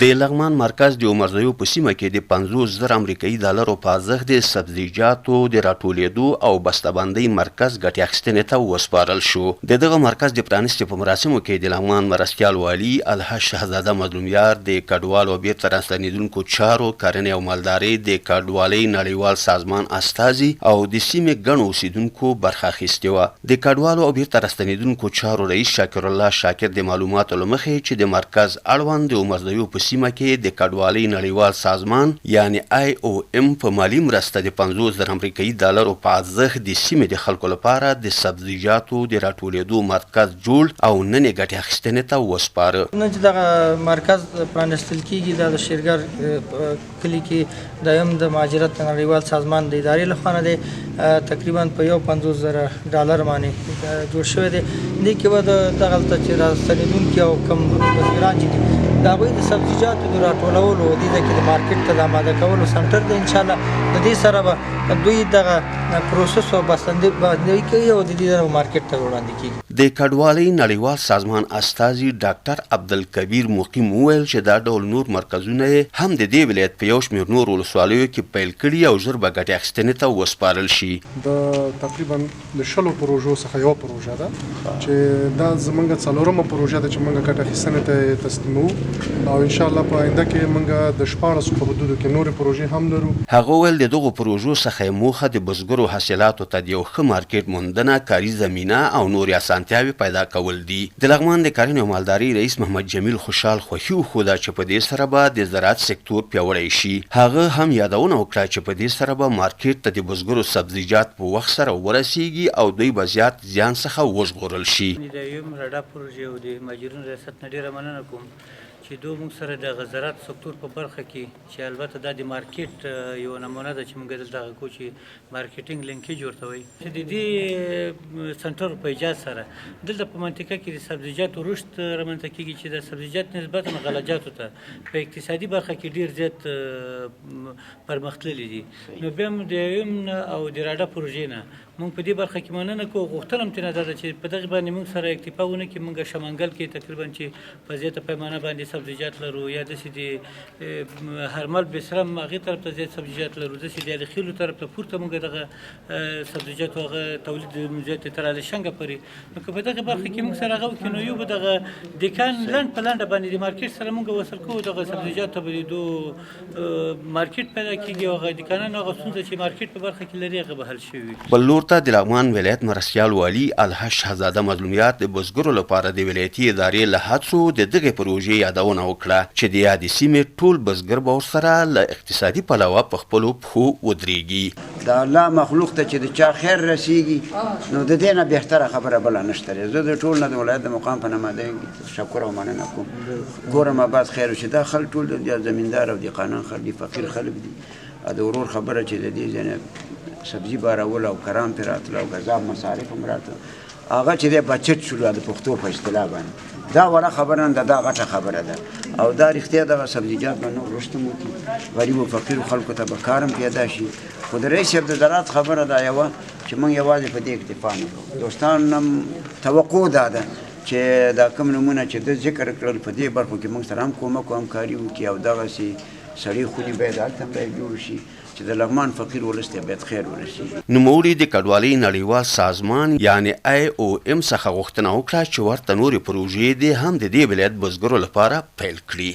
د لغمان مرکز د عمرزیو په سیمه کې د 50,000 امریکایي ډالرو په ارزښت د سبزیجاتو د راټولېدو او بسته‌بندۍ مرکز ګټې اخیستنې ته وسپارل شو. د دغه مرکز د پرانیستې په مراسمو کې د لغمان مرستیال والي الحاج شهزاده مظلومیار، د کډوالو او بیرته راستنېدونکو چارو، کرنې او مالدارۍ د کډوالۍ نړیوال سازمان استازي او د سیمې ګڼو اوسیدونکو برخه اخیستې وه. د کډوالو او بیرته راستنېدونکو چارو رئیس شاکر الله شاکر د معلوماتو له مخې چې د مرکز اړوند د عمرزیو په سیمه کې د کډوالۍ نړیوال سازمان یعنی IOM په مالی مرسته د 50,000 امریکایي ډالرو په ارزښت د سیمې د خلکو لپاره د سبزیجاتو د راټولېدو مرکز جوړ او نن یې ګټې اخیستنې ته وسپاره. نن چې دغه مرکز پرانیستل کېږي دا د شیرګر کلي کې دویم د مهاجرت نړیوال سازمان د ادارې لخوا نه دی تقریبا په 50,000 ډالر باندې جوړ شوی دی. دې کې به دغلته چې راستنېدونکي او کوم بزګران چې دي د هغوی د سبزیجاتو د راټولولو دې ځای کې د مارکیټ ته د اماده کولو سنټر دی. انشاءالله د دې سره به دوی دغه پروسس او بسته‌بندي کوي او د دې مارکیټ ته وړاندې کېږي. د کډوالۍ نړیوال سازمان استازي ډاکټر عبدالکبیر مقیم وویل چې دا ډول نور مرکزونه هم د دې ولایت په یو شمېر نور ولسوالیو کې پیل کړي او ژر به ګټې اخیستنې ته وسپارل شي. د تقریبا له 10 پروژو څخه یوه پروژه ده چې دا زموږ څلورمه پروژه ده چې موږ ګټه اخیستنې ته تسلیموو او ان شاء الله په آینده کې موږ د 14 په حدودو کې نورې پروژې هم لرو. هغه وویل د دغو پروژو څخه موخه د بزګرو حاصلاتو ته د یو ښه مارکیټ موندنه، کاري زمینه او نورې اسانتیاوې پیدا کول دي. د لغمان د کرنې او مالدارۍ رئیس محمد جمیل خوشحال خوښي وښوده چې په دې سره به د زراعت سکتور پیاوړی شي. هغه هم یادونه وکړه چې په دې سره به مارکیټ ته د بزګرو سبزیجات په وخت سره ورسیږي او دوی به زیات زیان څخه وژغورل شي. د یو رډا پروژې او د مهاجرینو ریاست نه ډېره مننه کوم چې دوی موږ سره د زراعت سکتور په برخه کې چې البته دا د مارکیټ یو نمونه ده چې موږ دلته هغه کوو چې مارکیټینګ لینکیج ورته وایي چې د دې سنټر په ایجاد سره دلته په منطقه کې د سبزیجاتو رشد رامنځته کېږي چې د سبزیجات نسبتا غلجاتو ته په اقتصادي برخه کې ډېر زیات پرمختللي دي. نو بیا هم د یوم او د راډا پروژې نه موږ په دې برخه کې مننه کوو. غوښتنه هم ترې دا ده چې په دغه باندې موږ سره اکتفا ونه کړي. موږ شمنګل کې تقریبا چې په زیاته پیمانه باندې سبزیجات لرو یا داسې د هرمل بسرم هغې طرف ته زیات سبزیجات لرو، داسې د الخیلو طرف ته پورته موږ دغه سبزیجاتو هغه تولید زیات تر الشنګه پورې. نو که په دغه برخه کې موږ سره هغه وکړو نو یو به دغه دکان لنډ په لنډه باندې د مارکیټ سره موږ وصل کوو. دغه سبزیجات ته به د مارکیټ پیدا کېږي او هغه دکانان هغه ستونزه چې مارکیټ په برخه کې لري هغه به حل شوي. بل لور ته د لغمان ولایت مرستیال والي الحاج شهزاده مظلومیار د بزګرو لپاره د ولایتي ادارې له هڅو د دغې پروژې یادونه وکړه چې د یادې سیمې ټول بزګر به ورسره له اقتصادي پلوه په خپلو پښو ودرېږي. د الله مخلوق ته چې د چا خیر رسیږي نو د دې نه بهتره خبره بله نشته. زه د ټول نه د ولایت د مقام په نامه تشکر او مننه کوم. ګورم آباد خیر وشي. دا خلک ټول د زمیندار او د قانون خلک دي، فقیر خلک دي. د ورور خبره چې د دې ځنه سبزی بارول او کرام پې راتله او غذاب مصارف هم راتله هغه چې دی بچت شو د پښتو په اصطلاح باندې دا وړه خبره نه ده، دا غټه خبره ده او دا رښتیا دغه سبزیجات به نور رشد هم وکړي، غریبو فقیرو خلکو ته به کار هم پیدا شي. خو د رئیس صاحب د زراعت خبره دا یوه چې موږ یوازې په دې اکتفا نه کوو. دوستانو هم توقع دا ده چې دا کوم نومونه چې د ذکر کړل په دې برخو کې موږ سره هم کومک او همکاري وکړي او دغسې سړي خونې باید هلته هم باید جوړ شي چې د لغمان فقیر ولس ته باید خیر ورسیږي. نوموړي د کډوالۍ نړیوال سازمان یعنی IOM څخه غوښتنه وکړه چې ورته نورې پروژې دې هم د دې ولایت بزګرو لپاره پیل کړي.